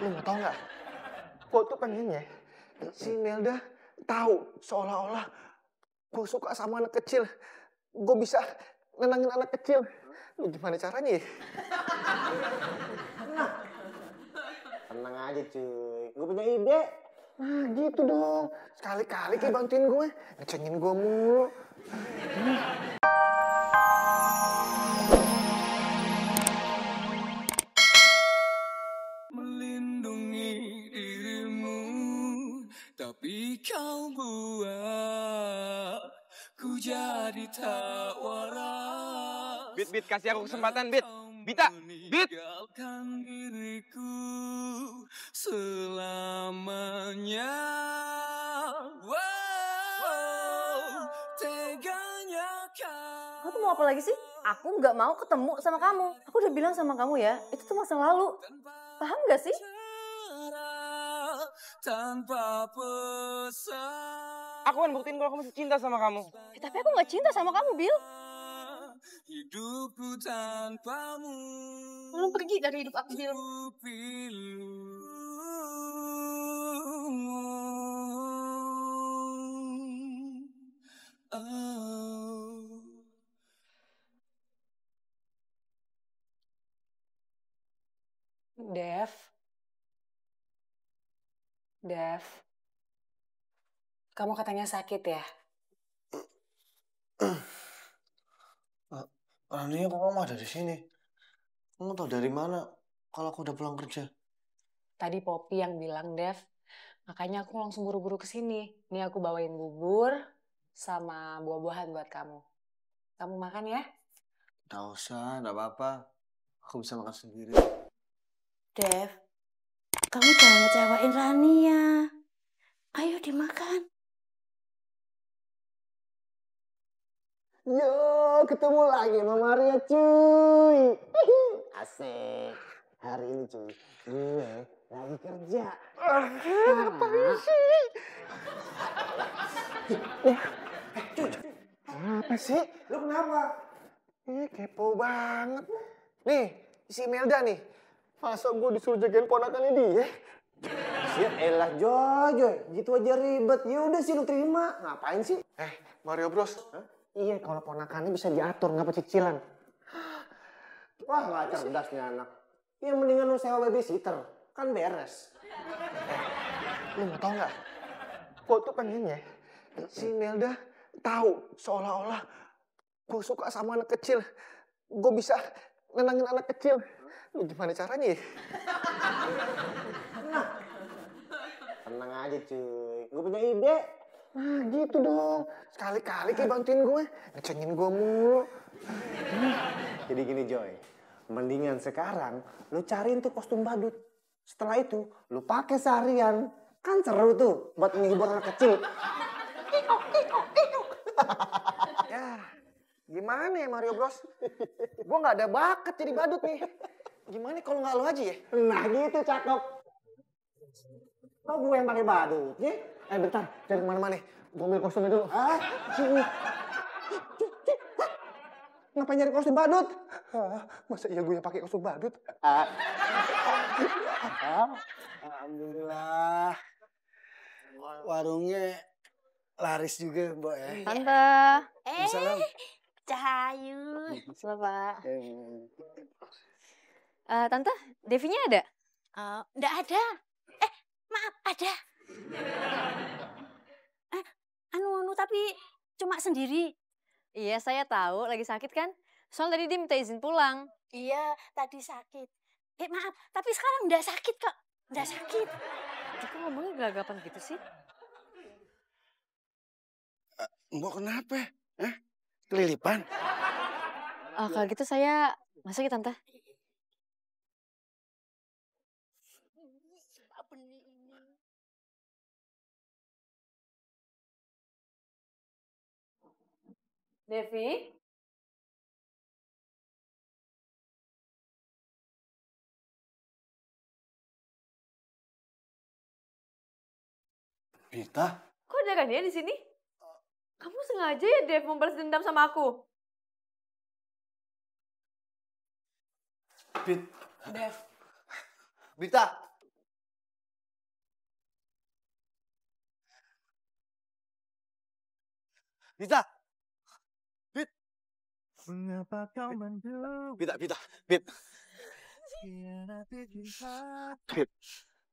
Lu mau tau nggak? Gue tuh pengennya si Melda tahu seolah-olah gue suka sama anak kecil. Gue bisa nenangin anak kecil. Lu gimana caranya ya? Tenang aja cuy, gue punya ide. Nah gitu dong. Sekali-kali kayak bantuin gue. Ngecengin gue mulu. Melindungi dirimu, tapi kau buat ku jadi tak waras. Bit, kasih aku kesempatan, Bit. Bita, Bit. Meninggalkan diriku selamanya. Wow, teganya kau. Kamu tuh mau apa lagi sih? Aku nggak mau ketemu sama kamu. Aku udah bilang sama kamu ya, itu tuh masa lalu. Paham nggak sih? Tanpa pesan. Aku kan buktiin kalau aku masih cinta sama kamu. Tapi aku nggak cinta sama kamu, Bill. Hidupku tanpamu. Lu pergi dari hidup aku, Bill. Dev, kamu katanya sakit ya? Rania kok kamu ada di sini? Kamu tahu dari mana kalau aku udah pulang kerja? Tadi Poppy yang bilang, Dev. Makanya aku langsung buru-buru ke sini. Nih aku bawain bubur sama buah-buahan buat kamu. Kamu makan ya? Nggak usah, nggak apa-apa. Aku bisa makan sendiri. Dev, kamu jangan ngecewain Rania. Ayo dimakan. Yo, ketemu lagi sama Maria cuy. Asik. Hari ini cuy, gue lagi kerja. Ngapain sih? Cuy, Apa sih? lu kenapa? Kepo banget. Nih, si Melda nih. Masa gue disuruh jagain ponakannya dia? Ya elah Joy, gitu aja ribet. Ya udah sih lu terima. Ngapain sih? Mario Bros. Iya, kalau ponakannya bisa diatur, ngapa cicilan? Wah, nggak cerdas nih anak. Ya mendingan lu sewa babysitter, kan beres. Lu mau tau nggak? Gue tuh pengennya si Melda tahu seolah-olah gue suka sama anak kecil. Gue bisa nenangin anak kecil. Lu gimana caranya ya? Tenang aja cuy, gue punya ide. Nah gitu dong. Sekali-kali kayak bantuin gue. Ngecengin gue mulu. Jadi gini Joy, mendingan sekarang lu cariin tuh kostum badut. Setelah itu lu pakai seharian. Kan seru tuh buat menghibur anak kecil. Ya, gimana ya Mario Bros? Gue nggak ada bakat jadi badut nih. Gimana kalau nggak lo aja ya? Nah gitu cakep. Kok gue yang pakai badutnya? Bentar, cari kemana-mana. Gue ambil kostumnya dulu. Sini. Ngapain nyari kostum badut? Masa iya gue yang pakai kostum badut? Alhamdulillah. Warungnya laris juga, Mbak ya. Tante. Salam. Cahayu. Bapak. Tante, Devinya ada? Nggak ada. Maaf, ada. Tapi cuma sendiri. Iya, saya tahu. Lagi sakit kan? Soalnya tadi dia minta izin pulang. Iya, tadi sakit. Maaf, tapi sekarang nggak sakit kok. Nggak sakit. Kok ngomongnya gelagapan gitu sih? Mbak kenapa? Kelilipan? Kalau gitu saya masuk ya, Tante. Devi? Bita? Kok ada kan dia di sini? Kamu sengaja ya, Dev, membalas dendam sama aku? Bit. Dev. Bita, Bita. Mengapa kau mendung? Bita. Bit,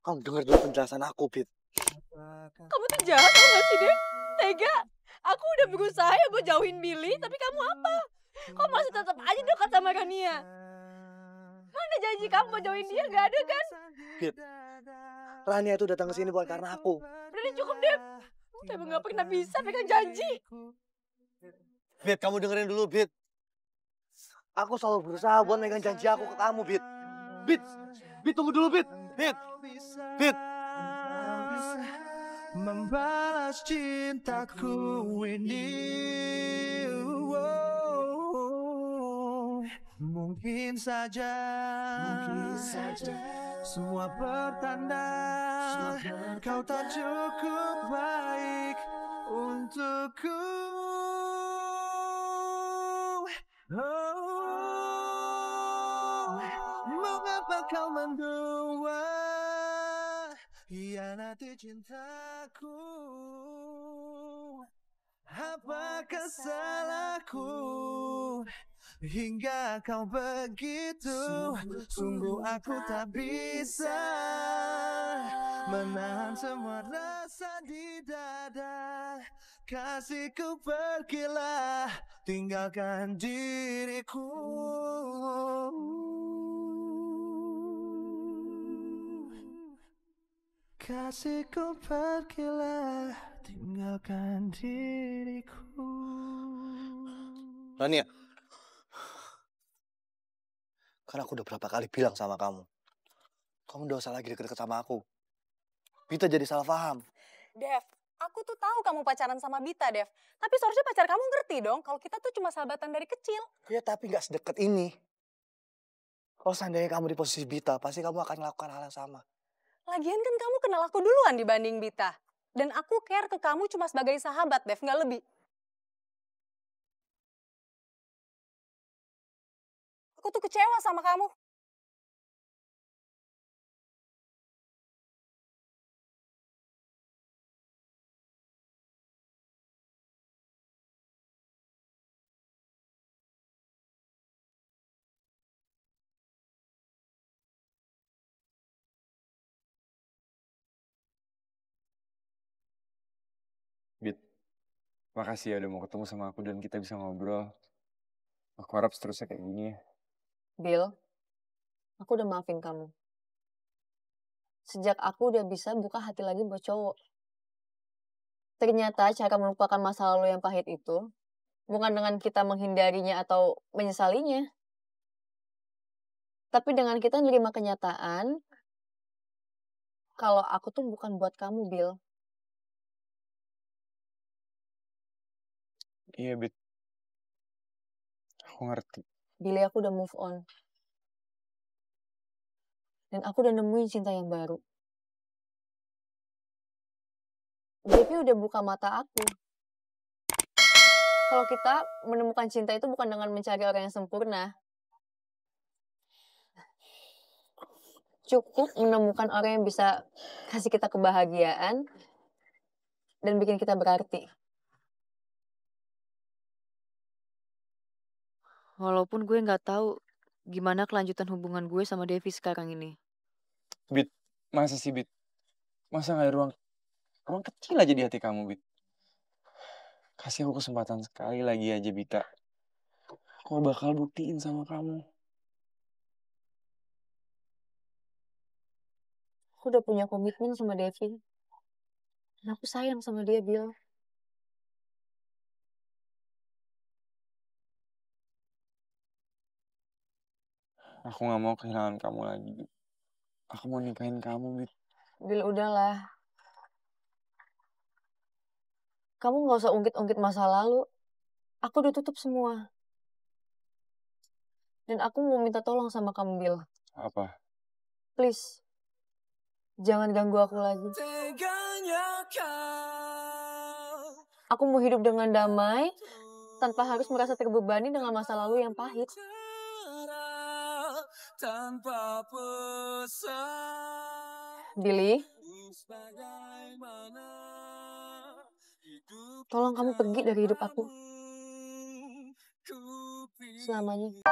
Kamu dengar dulu penjelasan aku, Bit. Kamu tuh jahat tau gak sih, Dev? Tega. Aku udah berusaha ya buat jauhin Billy, tapi kamu apa? Kok masih tetap aja dekat sama Rania? Mana janji kamu buat jauhin dia? Gak ada kan? Bit, Rania itu datang ke sini bukan karena aku. Udah deh, cukup, Dev. Kamu emang gak pernah bisa pegang janji. Bit, kamu dengerin dulu, Bit. Aku selalu berusaha buat megang janji aku ke kamu, Bit. Bit, tunggu dulu, Bit. Bit. membalas cintaku ini. Mungkin saja semua pertanda kau tak cukup baik untukku. Mengapa kau mendua hianati cintaku? Apakah salahku hingga kau begitu? Sungguh aku tak bisa menahan semua rasa di dada. Kasihku pergilah, tinggalkan diriku. Kasihku pergilah, tinggalkan diriku. Rania, karena aku udah berapa kali bilang sama kamu udah usah lagi deket-deket sama aku. Bita jadi salah paham. Dev, aku tuh tahu kamu pacaran sama Bita, Dev. Tapi seharusnya pacar kamu ngerti dong kalau kita tuh cuma sahabatan dari kecil. Ya tapi gak sedekat ini. Kalau seandainya kamu di posisi Bita, pasti kamu akan melakukan hal yang sama. Lagian kan kamu kenal aku duluan dibanding Bita. Dan aku care ke kamu cuma sebagai sahabat, Dev, nggak lebih. Aku tuh kecewa sama kamu. Bit, makasih ya udah mau ketemu sama aku dan kita bisa ngobrol. Aku harap seterusnya kayak gini ya. Bill, aku udah maafin kamu. Sejak aku udah bisa buka hati lagi buat cowok. Ternyata cara melupakan masa lalu yang pahit itu bukan dengan kita menghindarinya atau menyesalinya. Tapi dengan kita menerima kenyataan kalau aku tuh bukan buat kamu, Bill. Iya, Bit. Aku ngerti. Billy, aku udah move on. Dan aku udah nemuin cinta yang baru. Devi udah buka mata aku. Kalau kita menemukan cinta itu bukan dengan mencari orang yang sempurna. Cukup menemukan orang yang bisa kasih kita kebahagiaan dan bikin kita berarti. Walaupun gue nggak tahu gimana kelanjutan hubungan gue sama Devi sekarang ini. Bit, masa sih, Bit? Masa nggak ada ruang kecil aja di hati kamu, Bit? Kasih aku kesempatan sekali lagi aja, Bita. Aku bakal buktiin sama kamu. Aku udah punya komitmen sama Devi. Dan aku sayang sama dia, Bill. Aku nggak mau kehilangan kamu lagi, Bit. Aku mau nikahin kamu, Bit. Bill, udahlah. Kamu gak usah ungkit-ungkit masa lalu. Aku udah tutup semua. Dan aku mau minta tolong sama kamu, Bill. Apa? Please. Jangan ganggu aku lagi. Aku mau hidup dengan damai, tanpa harus merasa terbebani dengan masa lalu yang pahit. Billy, Tolong kamu pergi dari hidup aku. Selamanya.